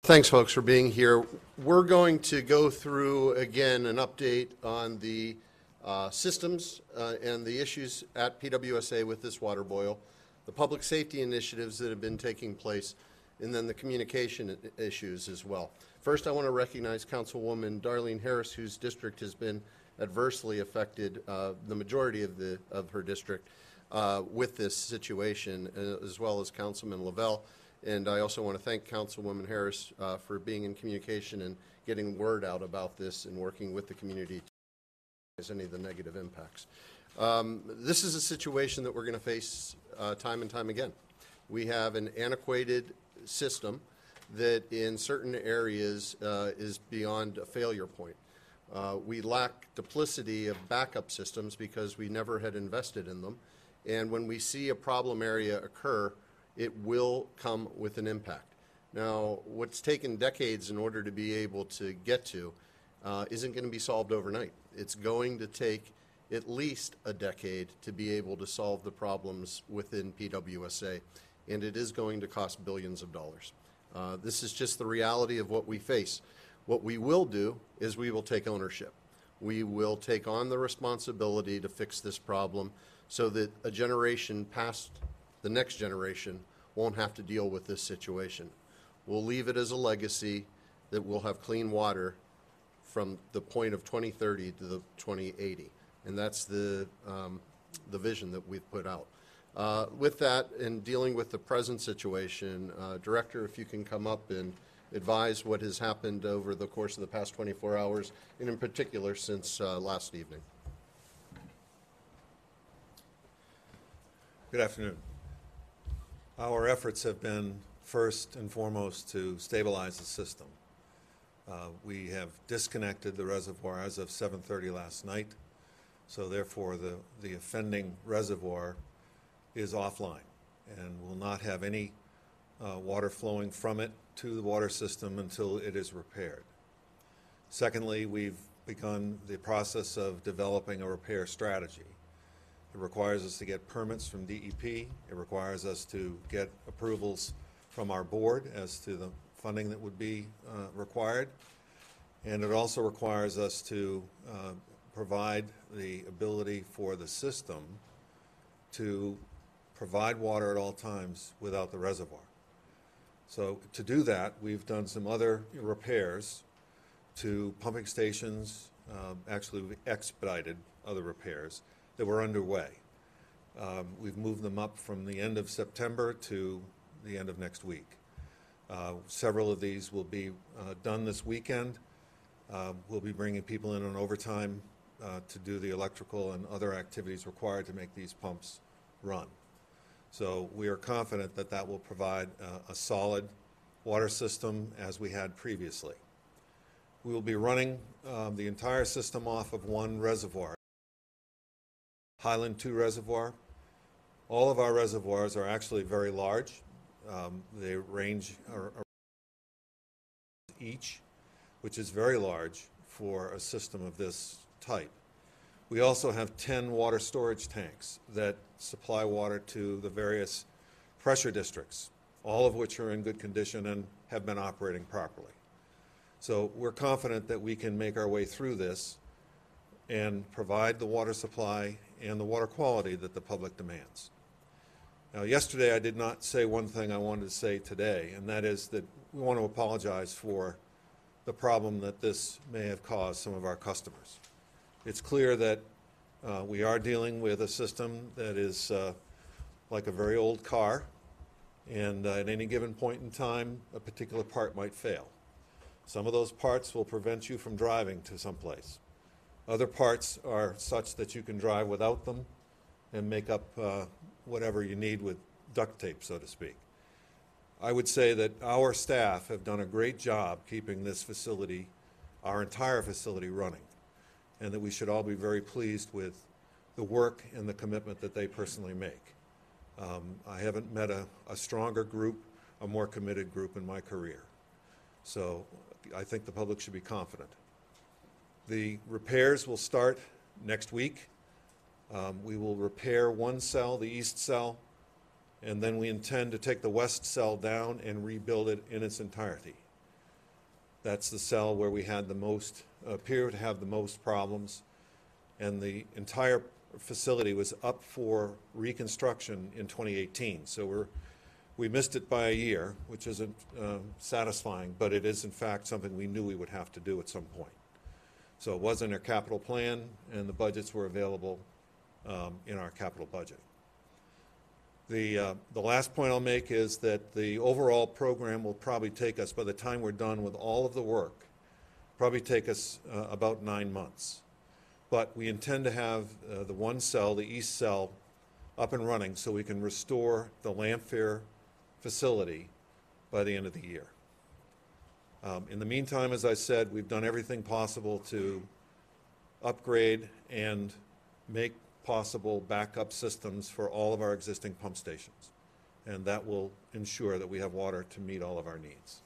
Thanks, folks, for being here. We're going to go through, again, an update on the systems and the issues at PWSA with this water boil, the public safety initiatives that have been taking place, and then the communication issues as well. First, I want to recognize Councilwoman Darlene Harris, whose district has been adversely affected, the majority of her district, with this situation, as well as Councilman Lavelle. And I also want to thank Councilwoman Harris for being in communication and getting word out about this and working with the community to minimize any of the negative impacts. This is a situation that we're going to face time and time again. We have an antiquated system that in certain areas is beyond a failure point. We lack duplicity of backup systems because we never had invested in them. And when we see a problem area occur, it will come with an impact. Now, what's taken decades in order to be able to get to isn't going to be solved overnight. It's going to take at least a decade to be able to solve the problems within PWSA, and it is going to cost billions of dollars. This is just the reality of what we face. What we will do is we will take ownership. We will take on the responsibility to fix this problem so that a generation past the next generation won't have to deal with this situation. We'll leave it as a legacy that we'll have clean water from the point of 2030 to the 2080. And that's the vision that we've put out. With that, in dealing with the present situation, Director, if you can come up and advise what has happened over the course of the past 24 hours, and in particular since last evening. Good afternoon. Our efforts have been first and foremost to stabilize the system. We have disconnected the reservoir as of 7:30 last night, so therefore the offending reservoir is offline and will not have any water flowing from it to the water system until it is repaired. Secondly, we've begun the process of developing a repair strategy. It requires us to get permits from DEP. It requires us to get approvals from our board as to the funding that would be required. And it also requires us to provide the ability for the system to provide water at all times without the reservoir. So to do that, we've done some other repairs to pumping stations. Actually, we've expedited other repairs that were underway. We've moved them up from the end of September to the end of next week. Several of these will be done this weekend. We'll be bringing people in on overtime to do the electrical and other activities required to make these pumps run. So we are confident that that will provide a solid water system as we had previously. We will be running the entire system off of one reservoir, Highland 2 reservoir. All of our reservoirs are actually very large. They range each, which is very large for a system of this type. We also have 10 water storage tanks that supply water to the various pressure districts, all of which are in good condition and have been operating properly. So we're confident that we can make our way through this and provide the water supply and the water quality that the public demands. Now, yesterday I did not say one thing I wanted to say today, and that is that we want to apologize for the problem that this may have caused some of our customers. It's clear that we are dealing with a system that is like a very old car, and at any given point in time, a particular part might fail. Some of those parts will prevent you from driving to someplace. Other parts are such that you can drive without them and make up whatever you need with duct tape, so to speak. I would say that our staff have done a great job keeping this facility, our entire facility, running, and that we should all be very pleased with the work and the commitment that they personally make. I haven't met a stronger group, a more committed group in my career. So I think the public should be confident. The repairs will start next week. We will repair one cell, the east cell, and then we intend to take the west cell down and rebuild it in its entirety. That's the cell where we had the most, appear to have the most problems, and the entire facility was up for reconstruction in 2018. So we missed it by a year, which isn't satisfying, but it is in fact something we knew we would have to do at some point. So it was in our capital plan, and the budgets were available in our capital budget. The last point I'll make is that the overall program will probably take us, by the time we're done with all of the work, probably take us about 9 months. But we intend to have the one cell, the east cell, up and running so we can restore the Lamphere facility by the end of the year. In the meantime, as I said, we've done everything possible to upgrade and make possible backup systems for all of our existing pump stations. And that will ensure that we have water to meet all of our needs.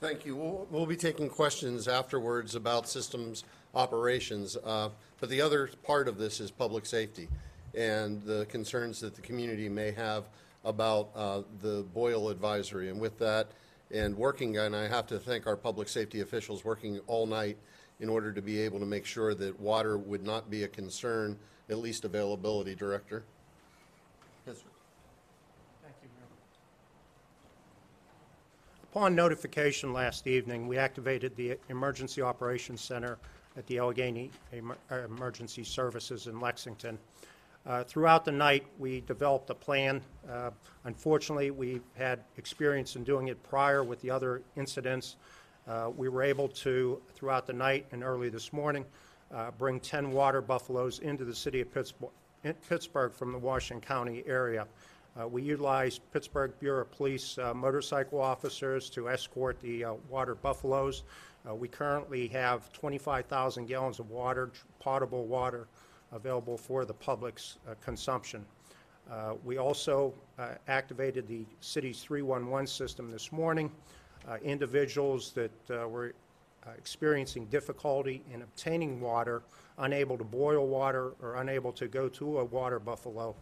Thank you. We'll be taking questions afterwards about systems operations, but the other part of this is public safety and the concerns that the community may have about the Boyle advisory. And with that, and working, and I have to thank our public safety officials working all night in order to be able to make sure that water would not be a concern, at least availability. Director? Yes, sir. Thank you, Mayor. Upon notification last evening, we activated the Emergency Operations Center at the Allegheny Emergency Services in Lexington. Throughout the night, we developed a plan. Unfortunately, we've had experience in doing it prior with the other incidents. We were able to, throughout the night and early this morning, bring 10 water buffaloes into the city of Pittsburgh from the Washington County area. We utilized Pittsburgh Bureau of Police motorcycle officers to escort the water buffaloes. We currently have 25,000 gallons of water, potable water, available for the public's consumption. We also activated the city's 311 system this morning. Individuals that were experiencing difficulty in obtaining water, unable to boil water, or unable to go to a water buffalo,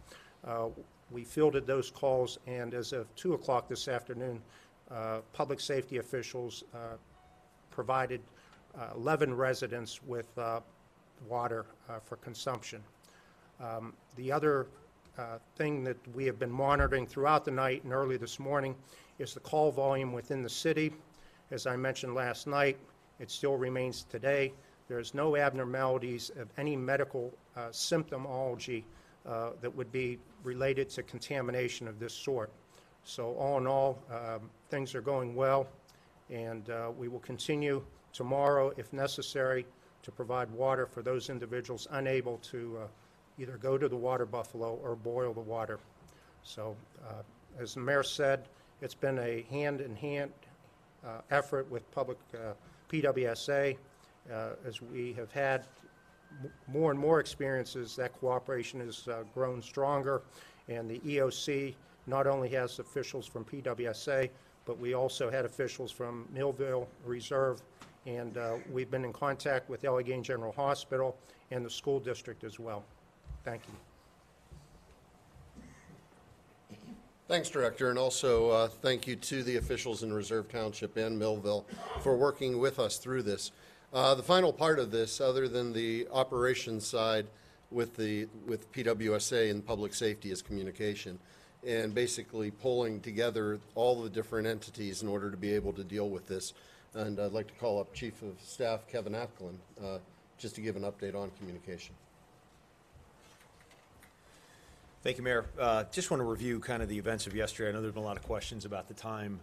we fielded those calls, and as of 2 o'clock this afternoon, public safety officials provided 11 residents with water for consumption. The other thing that we have been monitoring throughout the night and early this morning is the call volume within the city. As I mentioned last night, it still remains today. There's no abnormalities of any medical symptomology that would be related to contamination of this sort. So all in all, things are going well, and we will continue tomorrow, if necessary, to provide water for those individuals unable to either go to the water buffalo or boil the water. So as the mayor said, it's been a hand-in-hand effort with public PWSA. As we have had more and more experiences, that cooperation has grown stronger, and the EOC not only has officials from PWSA, but we also had officials from Millvale Reserve, and we've been in contact with Allegheny General Hospital and the school district as well. Thank you. Thanks, Director, and also thank you to the officials in Reserve Township and Millville for working with us through this. The final part of this, other than the operations side with PWSA and public safety, is communication, and basically pulling together all the different entities in order to be able to deal with this. And I'd like to call up Chief of Staff Kevin Atklin just to give an update on communication. Thank you, Mayor. Just want to review kind of the events of yesterday. I know there's been a lot of questions about the time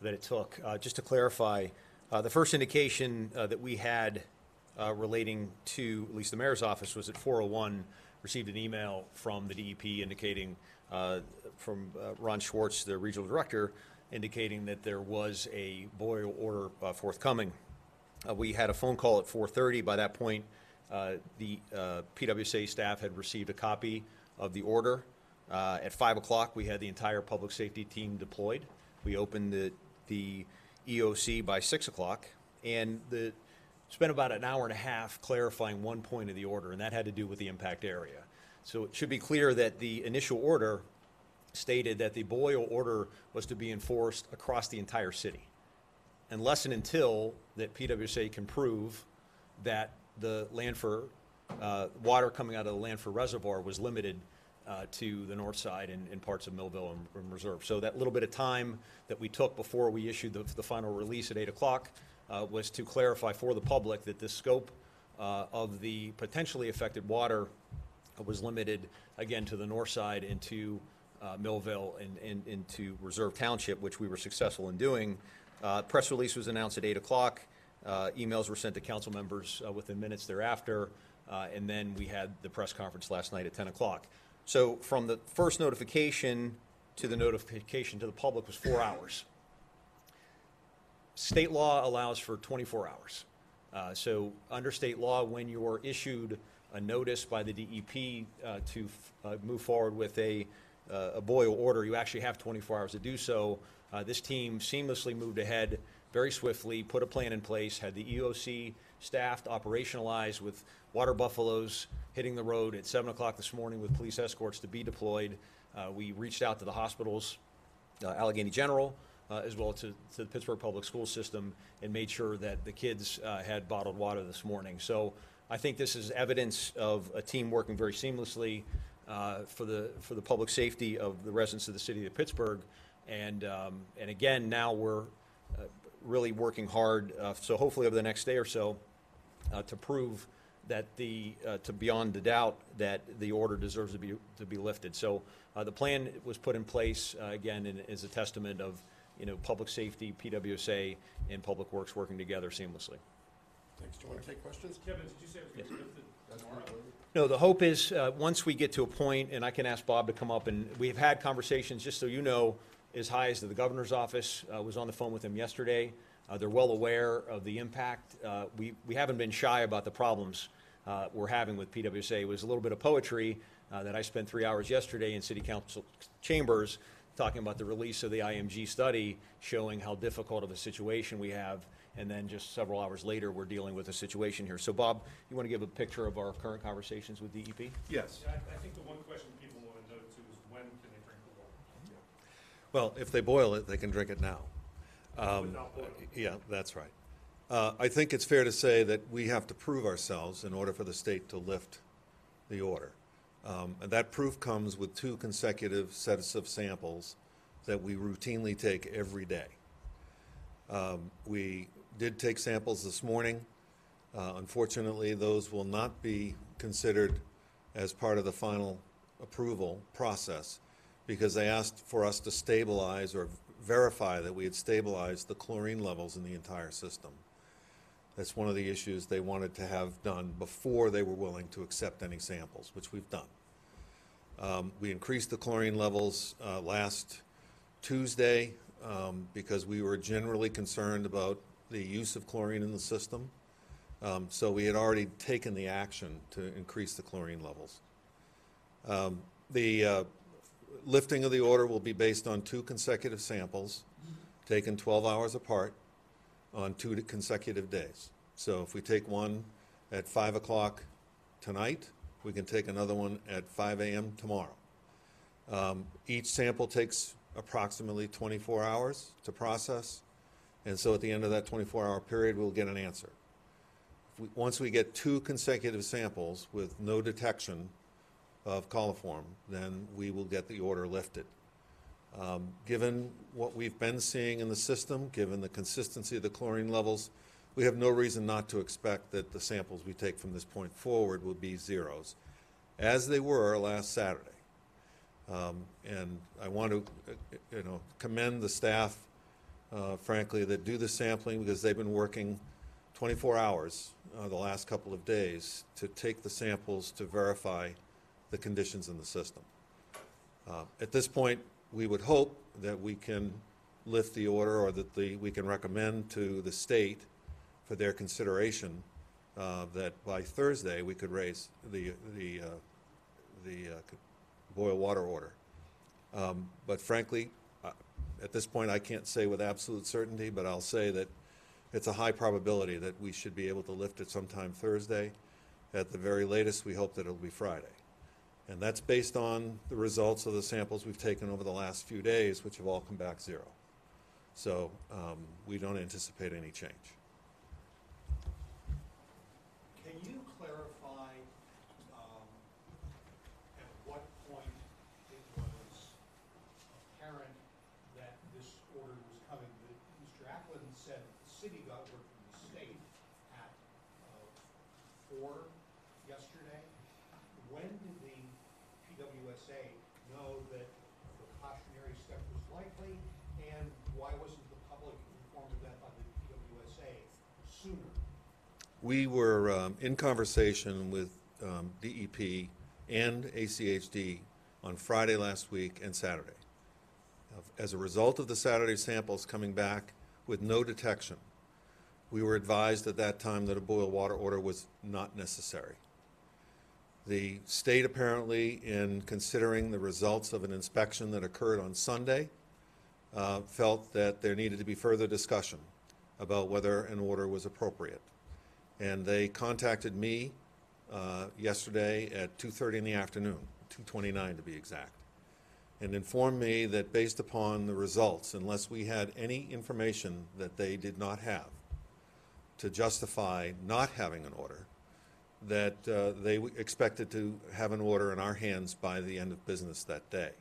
that it took. Just to clarify, the first indication that we had relating to, at least the mayor's office, was at 4:01, received an email from the DEP indicating, from Ron Schwartz, the regional director, indicating that there was a boil order forthcoming. We had a phone call at 4:30. By that point, the PWSA staff had received a copy of the order. At 5 o'clock, we had the entire public safety team deployed. We opened the EOC by 6 o'clock, and spent about an hour and a half clarifying one point of the order, and that had to do with the impact area. So it should be clear that the initial order stated that the boil order was to be enforced across the entire city, unless and until that PWSA can prove that the Lanford water coming out of the Lanford Reservoir was limited to the north side and parts of Millvale and Reserve. So that little bit of time that we took before we issued the final release at 8 o'clock was to clarify for the public that the scope of the potentially affected water was limited, again, to the north side into Millvale and into Reserve Township, which we were successful in doing. Press release was announced at 8 o'clock. Emails were sent to council members within minutes thereafter, and then we had the press conference last night at 10 o'clock. So from the first notification to the notification to the public was 4 hours. State law allows for 24 hours. So under state law, when you're issued a notice by the DEP to move forward with a boil order, you actually have 24 hours to do so. This team seamlessly moved ahead very swiftly, put a plan in place, had the EOC staffed, operationalized with water buffaloes hitting the road at 7 o'clock this morning with police escorts to be deployed. We reached out to the hospitals, Allegheny General, as well to the Pittsburgh Public School System, and made sure that the kids had bottled water this morning. So I think this is evidence of a team working very seamlessly for the public safety of the residents of the city of Pittsburgh. And again, now we're really working hard, so hopefully over the next day or so, to prove that to beyond the doubt that the order deserves to be lifted. So the plan was put in place again, and is a testament of public safety, PWSA, and Public Works working together seamlessly. Thanks. Do you want to take questions? Kevin, did you say it was going to be lifted tomorrow? No, the hope is once we get to a point, and I can ask Bob to come up, and we've had conversations, just so you know, as high as the governor's office. Was on the phone with him yesterday. They're well aware of the impact. We haven't been shy about the problems we're having with PWSA. It was a little bit of poetry that I spent 3 hours yesterday in City Council chambers talking about the release of the IMG study showing how difficult of a situation we have, and then just several hours later we're dealing with a situation here. So Bob, you want to give a picture of our current conversations with DEP? Yes. Yeah, I think the one question people want to know too is when can they drink the water? Well, if they boil it, they can drink it now. Without boiling. Yeah, that's right. I think it's fair to say that we have to prove ourselves in order for the state to lift the order. And that proof comes with 2 consecutive sets of samples that we routinely take every day. We did take samples this morning. Unfortunately, those will not be considered as part of the final approval process because they asked for us to stabilize or verify that we had stabilized the chlorine levels in the entire system. That's one of the issues they wanted to have done before they were willing to accept any samples, which we've done. We increased the chlorine levels last Tuesday because we were generally concerned about the use of chlorine in the system. So we had already taken the action to increase the chlorine levels. The lifting of the order will be based on 2 consecutive samples taken 12 hours apart on 2 consecutive days. So if we take one at 5 o'clock tonight, we can take another one at 5 a.m. tomorrow. Each sample takes approximately 24 hours to process, and so at the end of that 24-hour period, we'll get an answer. Once we get 2 consecutive samples with no detection of coliform, then we will get the order lifted. Given what we've been seeing in the system, given the consistency of the chlorine levels, we have no reason not to expect that the samples we take from this point forward will be zeros, as they were last Saturday. And I want to commend the staff, frankly, that do the sampling because they've been working 24 hours the last couple of days to take the samples to verify the conditions in the system. At this point, we would hope that we can lift the order or that we can recommend to the state for their consideration that by Thursday we could raise the boil water order. But frankly, at this point I can't say with absolute certainty, but I'll say that it's a high probability that we should be able to lift it sometime Thursday. At the very latest, we hope that it'll be Friday. And that's based on the results of the samples we've taken over the last few days, which have all come back 0. So we don't anticipate any change. Can you clarify at what point it was apparent that this order was coming? Mr. Ackland said the city got word from the state at 4 yesterday. When did the PWSA know that a precautionary step was likely, and why wasn't the public informed of that by the PWSA sooner? We were in conversation with DEP and ACHD on Friday last week and Saturday. As a result of the Saturday samples coming back with no detection, we were advised at that time that a boil water order was not necessary. The state apparently, in considering the results of an inspection that occurred on Sunday, felt that there needed to be further discussion about whether an order was appropriate. And they contacted me yesterday at 2:30 in the afternoon, 2:29 to be exact, and informed me that based upon the results, unless we had any information that they did not have to justify not having an order, that they expected to have an order in our hands by the end of business that day.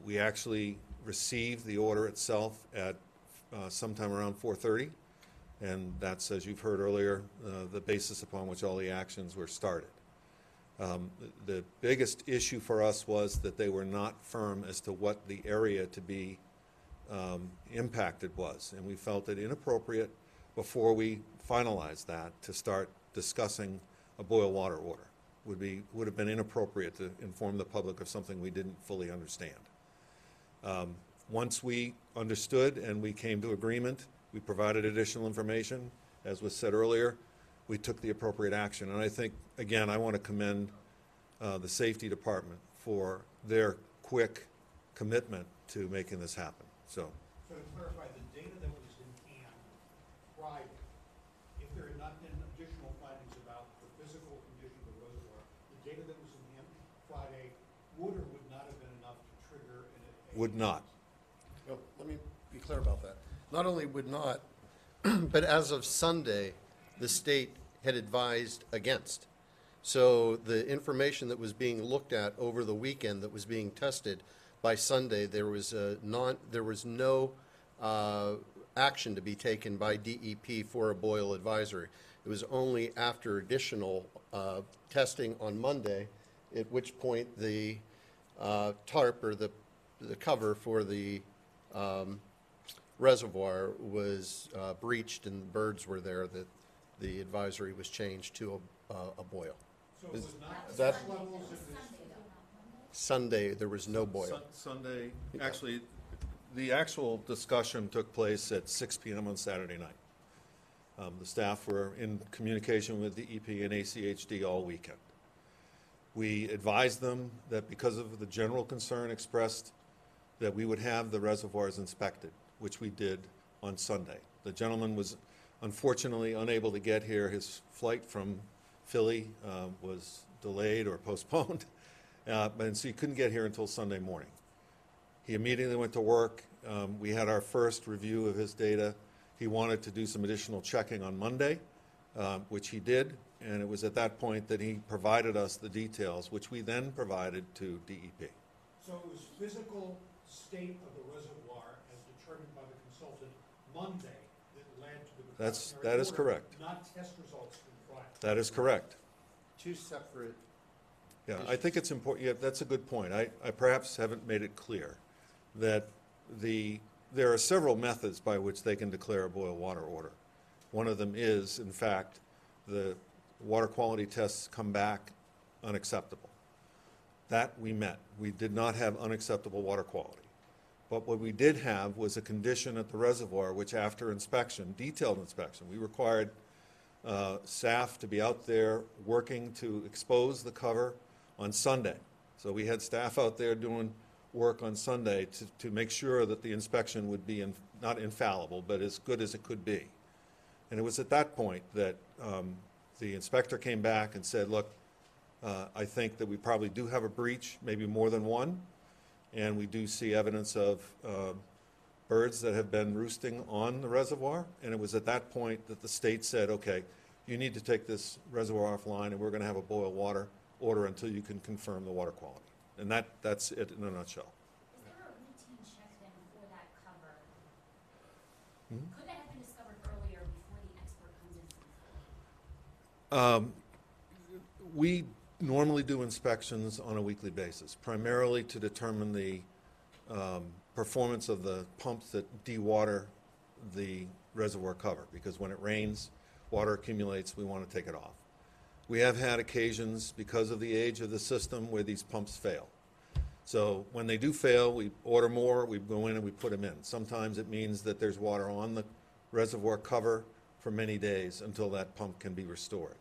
We actually received the order itself at sometime around 4:30, and that's, as you've heard earlier, the basis upon which all the actions were started. The biggest issue for us was that they were not firm as to what the area to be impacted was, and we felt it inappropriate before we finalized that to start discussing a boil water order. Would have been inappropriate to inform the public of something we didn't fully understand. Once we understood and we came to agreement, we provided additional information. As was said earlier, we took the appropriate action. And I think, again, I want to commend the safety department for their quick commitment to making this happen. So to clarify, the data that was in hand Friday, if there had not been additional findings about the physical condition of the reservoir, the data that was in hand Friday would or would not have been enough to trigger an would not. Well, let me be clear about that. Not only would not, but as of Sunday, the state had advised against. So the information that was being looked at over the weekend that was being tested, by Sunday, there was no action to be taken by DEP for a boil advisory. It was only after additional testing on Monday, at which point the tarp, or the cover for the reservoir, was breached and the birds were there, that the advisory was changed to a boil. So it was not that- stress levels of this. Sunday, there was no boil. Sunday, actually, the actual discussion took place at 6 p.m. on Saturday night. The staff were in communication with the EP and ACHD all weekend. We advised them that because of the general concern expressed, that we would have the reservoirs inspected, which we did on Sunday. The gentleman was unfortunately unable to get here. His flight from Philly was delayed or postponed, and so he couldn't get here until Sunday morning. He immediately went to work. We had our first review of his data. He wanted to do some additional checking on Monday, which he did, and it was at that point that he provided us the details, which we then provided to DEP. So it was physical state of the reservoir as determined by the consultant Monday that led to the precautionary That is order, correct. not test results from Friday. That is correct. Two separate. Yeah, I think it's important. Yeah, that's a good point. I perhaps haven't made it clear that there are several methods by which they can declare a boil water order. One of them is, in fact, the water quality tests come back unacceptable. That we met. We did not have unacceptable water quality. But what we did have was a condition at the reservoir which, after inspection, detailed inspection, we required staff to be out there working to expose the cover on Sunday. So we had staff out there doing work on Sunday to make sure that the inspection would be not infallible, but as good as it could be. And it was at that point that the inspector came back and said, look, I think that we probably do have a breach, maybe more than one, and we do see evidence of birds that have been roosting on the reservoir, and it was at that point that the state said, okay, you need to take this reservoir offline, and we're going to have a boil water order until you can confirm the water quality. And that's it in a nutshell. Is there a routine check then for that cover? Could that have been discovered earlier before the expert comes in? We normally do inspections on a weekly basis, primarily to determine the performance of the pumps that dewater the reservoir cover, because when it rains, water accumulates, we want to take it off. We have had occasions, because of the age of the system, where these pumps fail. So when they do fail, we order more, we go in and we put them in. Sometimes it means that there's water on the reservoir cover for many days until that pump can be restored.